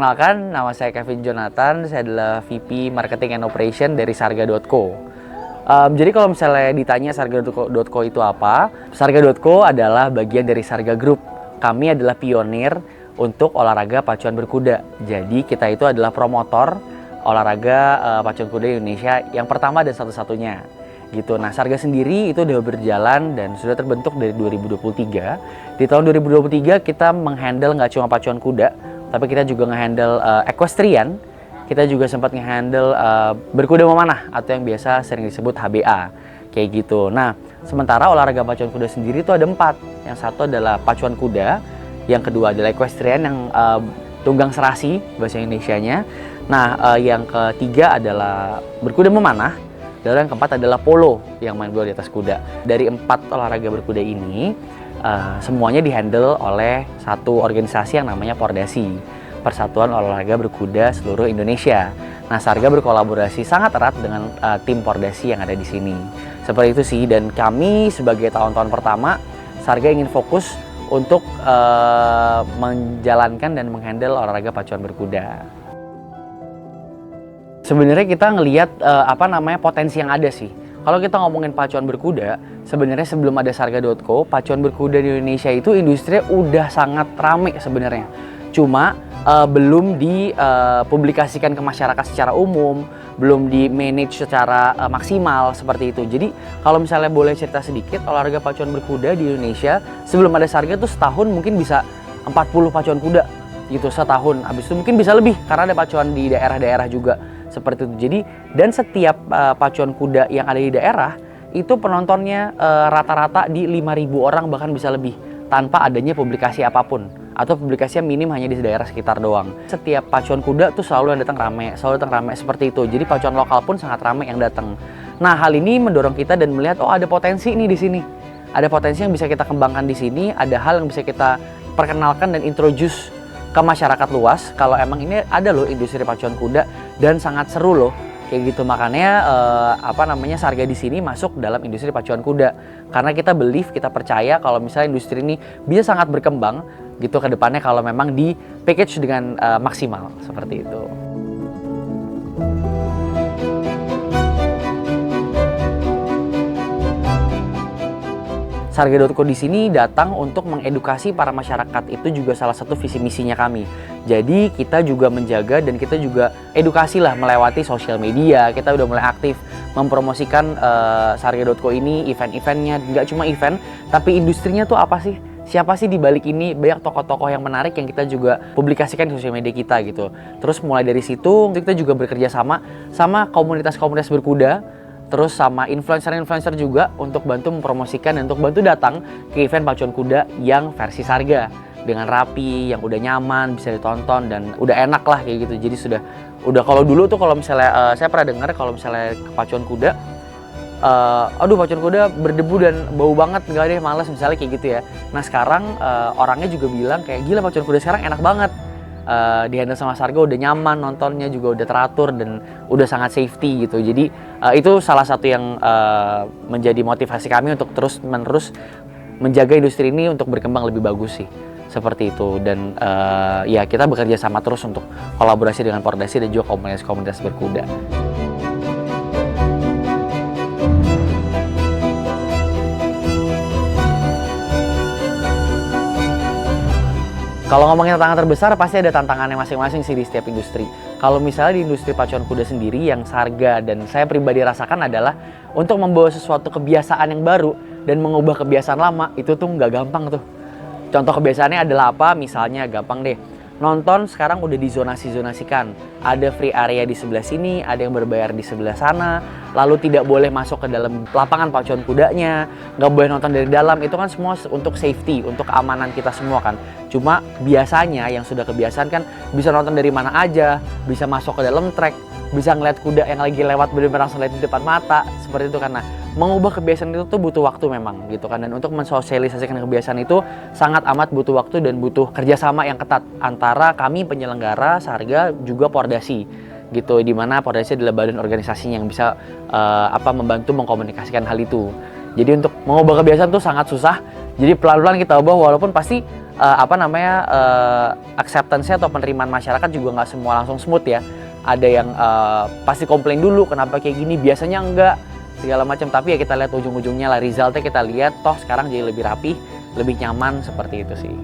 Perkenalkan, nama saya Kevin Jonathan, saya adalah VP Marketing and Operation dari Sarga.co. Jadi kalau misalnya ditanya Sarga.co itu apa, Sarga.co adalah bagian dari Sarga Group. Kami adalah pionir untuk olahraga pacuan berkuda. Jadi kita itu adalah promotor olahraga pacuan kuda di Indonesia yang pertama dan satu-satunya. Gitu. Nah, Sarga sendiri itu udah berjalan dan sudah terbentuk dari 2023. Di tahun 2023 kita menghandle nggak cuma pacuan kuda, tapi kita juga nge-handle equestrian. Kita juga sempat nge-handle berkuda memanah atau yang biasa sering disebut HBA. Kayak gitu. Nah, sementara olahraga pacuan kuda sendiri itu ada 4. Yang satu adalah pacuan kuda, yang kedua adalah equestrian yang tunggang serasi bahasa Indonesianya. Nah, yang ketiga adalah berkuda memanah. Dan yang keempat adalah polo yang main bola di atas kuda. Dari 4 olahraga berkuda ini, semuanya dihandle oleh satu organisasi yang namanya Pordasi, Persatuan Olahraga Berkuda Seluruh Indonesia. Nah, Sarga berkolaborasi sangat erat dengan tim Pordasi yang ada di sini. Seperti itu sih, dan kami sebagai tahun-tahun pertama, Sarga ingin fokus untuk menjalankan dan menghandle olahraga pacuan berkuda. Sebenarnya kita ngelihat potensi yang ada sih. Kalau kita ngomongin pacuan berkuda, sebenarnya sebelum ada Sarga.co, pacuan berkuda di Indonesia itu industri udah sangat rame sebenarnya. Cuma belum dipublikasikan ke masyarakat secara umum, belum di-manage secara maksimal seperti itu. Jadi kalau misalnya boleh cerita sedikit, olahraga pacuan berkuda di Indonesia sebelum ada Sarga tuh setahun mungkin bisa 40 pacuan kuda gitu setahun. Habis itu mungkin bisa lebih karena ada pacuan di daerah-daerah juga. Seperti itu. Jadi, dan setiap pacuan kuda yang ada di daerah itu penontonnya rata-rata di 5.000 orang bahkan bisa lebih tanpa adanya publikasi apapun atau publikasinya minim hanya di daerah sekitar doang. Setiap pacuan kuda tuh selalu yang datang rame seperti itu. Jadi pacuan lokal pun sangat rame yang datang. Nah, hal ini mendorong kita dan melihat ada potensi nih di sini. Ada potensi yang bisa kita kembangkan di sini, ada hal yang bisa kita perkenalkan dan introduce ke masyarakat luas kalau emang ini ada loh industri pacuan kuda dan sangat seru loh kayak gitu. Makanya Sarga di sini masuk dalam industri pacuan kuda karena kita believe, kita percaya kalau misalnya industri ini bisa sangat berkembang gitu ke depannya kalau memang di package dengan maksimal seperti itu. Sarga.co di sini datang untuk mengedukasi para masyarakat, itu juga salah satu visi misinya kami. Jadi kita juga menjaga dan kita juga edukasi lah melewati sosial media. Kita udah mulai aktif mempromosikan Sarga.co ini, event-eventnya, nggak cuma event, tapi industrinya tuh apa sih? Siapa sih di balik ini? Banyak tokoh-tokoh yang menarik yang kita juga publikasikan di sosial media kita gitu. Terus mulai dari situ kita juga bekerja sama komunitas-komunitas berkuda. Terus sama influencer-influencer juga untuk bantu mempromosikan dan untuk bantu datang ke event pacuan kuda yang versi Sarga dengan rapi, yang udah nyaman, bisa ditonton dan udah enak lah kayak gitu. Jadi udah kalau dulu tuh kalau misalnya saya pernah dengar kalau misalnya ke pacuan kuda, pacuan kuda berdebu dan bau banget, enggak deh, males misalnya kayak gitu ya. Nah, sekarang orangnya juga bilang kayak gila pacuan kuda sekarang enak banget. Dihandle sama Sarga udah nyaman, nontonnya juga udah teratur dan udah sangat safety gitu. Jadi itu salah satu yang menjadi motivasi kami untuk terus-menerus menjaga industri ini untuk berkembang lebih bagus sih. Seperti itu. Dan ya kita bekerja sama terus untuk kolaborasi dengan Pordasi dan juga komunitas-komunitas berkuda. Kalau ngomongin tantangan terbesar, pasti ada tantangannya masing-masing sih di setiap industri. Kalau misalnya di industri pacuan kuda sendiri, yang Sarga dan saya pribadi rasakan adalah untuk membawa sesuatu kebiasaan yang baru dan mengubah kebiasaan lama, itu tuh nggak gampang tuh. Contoh kebiasaannya adalah apa? Misalnya gampang deh, nonton sekarang udah dizonasi-zonasikan. Ada free area di sebelah sini, ada yang berbayar di sebelah sana, lalu tidak boleh masuk ke dalam lapangan pacuan kudanya, nggak boleh nonton dari dalam. Itu kan semua untuk safety, untuk keamanan kita semua kan. Cuma biasanya yang sudah kebiasaan kan bisa nonton dari mana aja, bisa masuk ke dalam trek, bisa ngeliat kuda yang lagi lewat benar-benar langsung lihat di depan mata, seperti itu. Karena mengubah kebiasaan itu tuh butuh waktu memang gitu kan. Dan untuk mensosialisasikan kebiasaan itu sangat amat butuh waktu dan butuh kerjasama yang ketat antara kami penyelenggara Sarga juga Pordasi gitu, dimana Pordasi adalah badan organisasinya yang bisa membantu mengkomunikasikan hal itu. Jadi untuk mengubah kebiasaan tuh sangat susah. Jadi pelan-pelan kita ubah, walaupun pasti acceptance-nya atau penerimaan masyarakat juga nggak semua langsung smooth ya. Ada yang pasti komplain dulu kenapa kayak gini, biasanya enggak, segala macam. Tapi ya kita lihat ujung-ujungnya lah, resultnya kita lihat, toh sekarang jadi lebih rapih, lebih nyaman, seperti itu sih.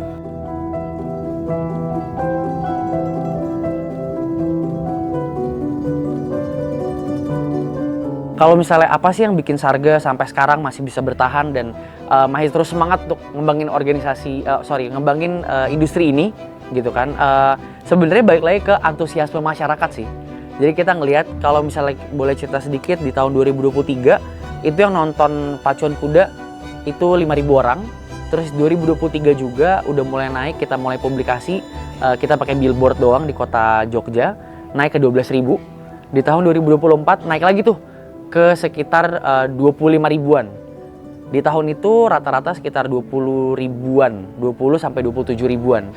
Kalau misalnya apa sih yang bikin Sarga sampai sekarang masih bisa bertahan dan masih terus semangat untuk ngembangin industri ini gitu kan? Sebenarnya balik lagi ke antusiasme masyarakat sih. Jadi kita ngelihat kalau misalnya boleh cerita sedikit, di tahun 2023 itu yang nonton pacuan kuda itu 5.000 orang. Terus 2023 juga udah mulai naik, kita mulai publikasi, kita pakai billboard doang di kota Jogja, naik ke 12.000. Di tahun 2024 naik lagi tuh ke sekitar 25 ribuan. Di tahun itu rata-rata sekitar 20 ribuan, 20 sampai 27 ribuan.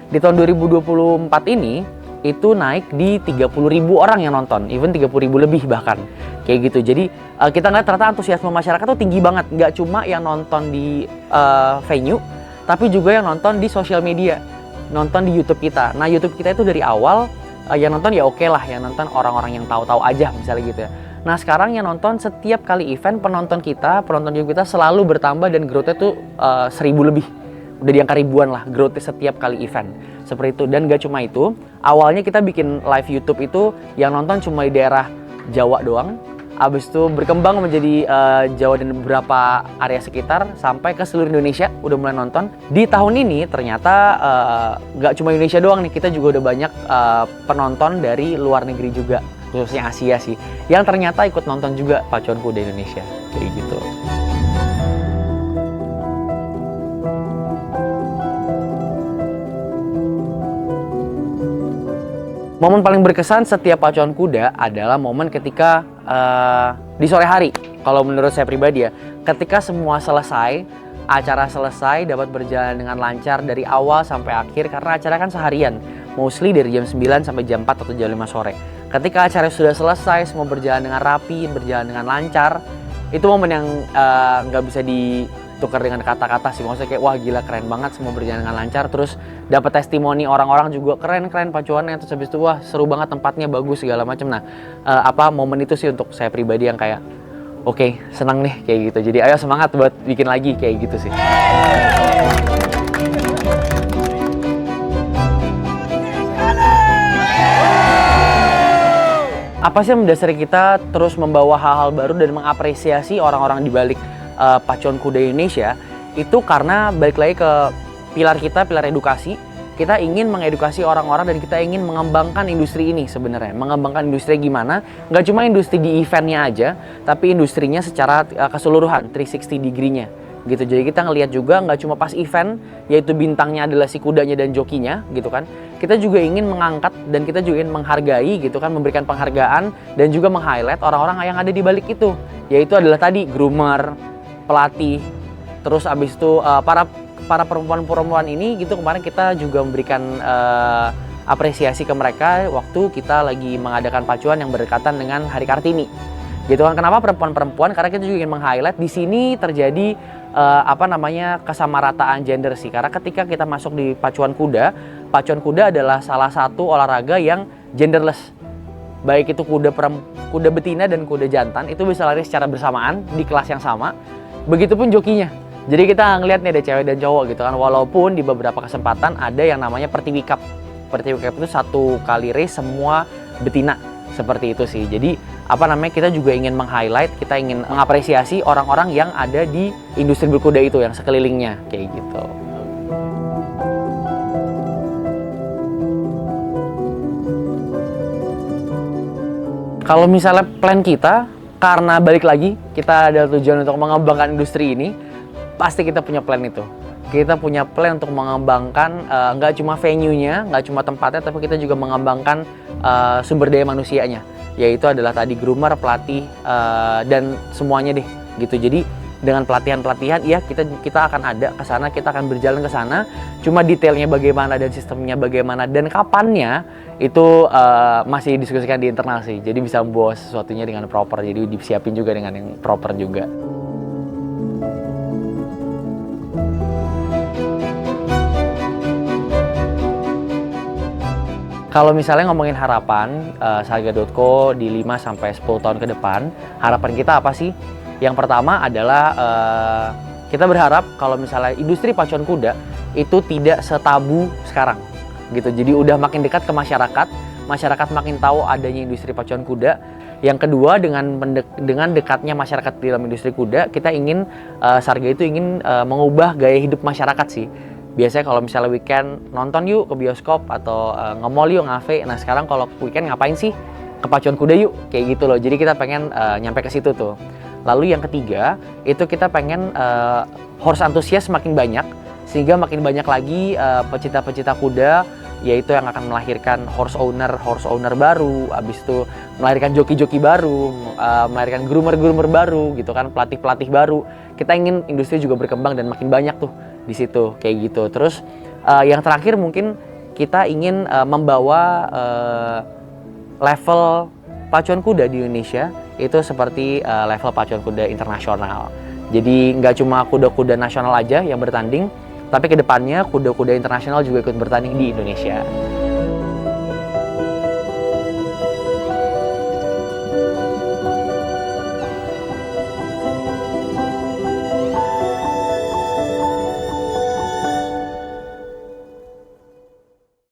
Di tahun 2024 ini itu naik di 30 ribu orang yang nonton, even 30 ribu lebih bahkan, kayak gitu. Jadi kita ngeliat ternyata antusiasme masyarakat tuh tinggi banget, nggak cuma yang nonton di venue, tapi juga yang nonton di sosial media, nonton di YouTube kita. Nah, YouTube kita itu dari awal yang nonton ya oke lah, yang nonton orang-orang yang tahu-tahu aja misalnya gitu ya. Nah, sekarang yang nonton setiap kali event, penonton YouTube kita selalu bertambah dan growth-nya tuh 1.000 lebih. Udah di angka ribuan lah growth setiap kali event, seperti itu. Dan gak cuma itu, awalnya kita bikin live YouTube itu yang nonton cuma di daerah Jawa doang, abis itu berkembang menjadi Jawa dan beberapa area sekitar sampai ke seluruh Indonesia udah mulai nonton. Di tahun ini ternyata gak cuma Indonesia doang nih, kita juga udah banyak penonton dari luar negeri juga, khususnya Asia sih, yang ternyata ikut nonton juga pacuan kuda Indonesia, kayak gitu. Momen paling berkesan setiap pacuan kuda adalah momen ketika di sore hari. Kalau menurut saya pribadi ya, ketika semua selesai, acara selesai, dapat berjalan dengan lancar dari awal sampai akhir, karena acara kan seharian, mostly dari jam 9 sampai jam 4 atau jam 5 sore. Ketika acara sudah selesai, semua berjalan dengan rapi, berjalan dengan lancar, itu momen yang nggak bisa ditukar dengan kata-kata sih. Maksudnya kayak wah gila, keren banget, semua berjalan dengan lancar. Terus dapat testimoni orang-orang juga keren pacuannya. Terus habis itu wah seru banget, tempatnya bagus segala macam. Nah, momen itu sih untuk saya pribadi yang kayak oke, senang nih kayak gitu. Jadi ayo semangat buat bikin lagi kayak gitu sih. Apa sih yang mendasari kita terus membawa hal-hal baru dan mengapresiasi orang-orang di balik pacuan kuda Indonesia? Itu karena balik lagi ke pilar kita, pilar edukasi. Kita ingin mengedukasi orang-orang dan kita ingin mengembangkan industri ini sebenarnya. Mengembangkan industri gimana? Nggak cuma industri di eventnya aja, tapi industrinya secara keseluruhan, 360 degree-nya. Gitu. Jadi kita ngelihat juga nggak cuma pas event, yaitu bintangnya adalah si kudanya dan jokinya, gitu kan. Kita juga ingin mengangkat dan kita juga ingin menghargai, gitu kan, memberikan penghargaan dan juga meng-highlight orang-orang yang ada di balik itu, yaitu adalah tadi groomer, pelatih, terus abis itu para perempuan-perempuan ini, gitu. Kemarin kita juga memberikan apresiasi ke mereka waktu kita lagi mengadakan pacuan yang berdekatan dengan Hari Kartini, gitu kan. Kenapa perempuan-perempuan? Karena kita juga ingin meng-highlight di sini terjadi kesamarataan gender sih. Karena ketika kita masuk di pacuan kuda adalah salah satu olahraga yang genderless. Baik itu kuda betina dan kuda jantan itu bisa lari secara bersamaan di kelas yang sama. Begitupun jokinya. Jadi kita ngeliat nih ada cewek dan cowok gitu kan. Walaupun di beberapa kesempatan ada yang namanya Pertiwi Cup. Pertiwi Cup itu satu kali race semua betina. Seperti itu sih. Jadi kita juga ingin meng-highlight, kita ingin mengapresiasi orang-orang yang ada di industri berkuda itu, yang sekelilingnya, kayak gitu. Kalau misalnya plan kita, karena balik lagi, kita ada tujuan untuk mengembangkan industri ini, pasti kita punya plan itu. Kita punya plan untuk mengembangkan nggak cuma venue-nya, nggak cuma tempatnya, tapi kita juga mengembangkan sumber daya manusianya, yaitu adalah tadi groomer, pelatih, dan semuanya deh gitu. Jadi dengan pelatihan-pelatihan, iya kita akan ada ke sana, kita akan berjalan ke sana. Cuma detailnya bagaimana dan sistemnya bagaimana dan kapannya itu masih diskusikan di internal sih. Jadi bisa membawa sesuatunya dengan proper, jadi disiapin juga dengan yang proper juga. Kalau misalnya ngomongin harapan Sarga.co di 5 sampai 10 tahun ke depan, harapan kita apa sih? Yang pertama adalah kita berharap kalau misalnya industri pacuan kuda itu tidak setabu sekarang gitu. Jadi udah makin dekat ke masyarakat, masyarakat makin tahu adanya industri pacuan kuda. Yang kedua, dengan dekatnya masyarakat di dalam industri kuda, kita ingin Sarga itu ingin mengubah gaya hidup masyarakat sih. Biasanya kalau misalnya weekend nonton yuk ke bioskop atau nge-mall yuk, ngafe. Nah sekarang kalau weekend ngapain sih? Ke pacuan kuda yuk, kayak gitu loh. Jadi kita pengen nyampe ke situ tuh. Lalu yang ketiga, itu kita pengen horse antusias makin banyak, sehingga makin banyak lagi pecinta-pecinta kuda, yaitu yang akan melahirkan horse owner baru, habis itu melahirkan joki-joki baru, melahirkan groomer-groomer baru gitu kan, pelatih-pelatih baru. Kita ingin industri juga berkembang dan makin banyak tuh di situ kayak gitu. Terus yang terakhir mungkin kita ingin membawa level pacuan kuda di Indonesia itu seperti level pacuan kuda internasional. Jadi nggak cuma kuda-kuda nasional aja yang bertanding, tapi kedepannya kuda-kuda internasional juga ikut bertanding di Indonesia.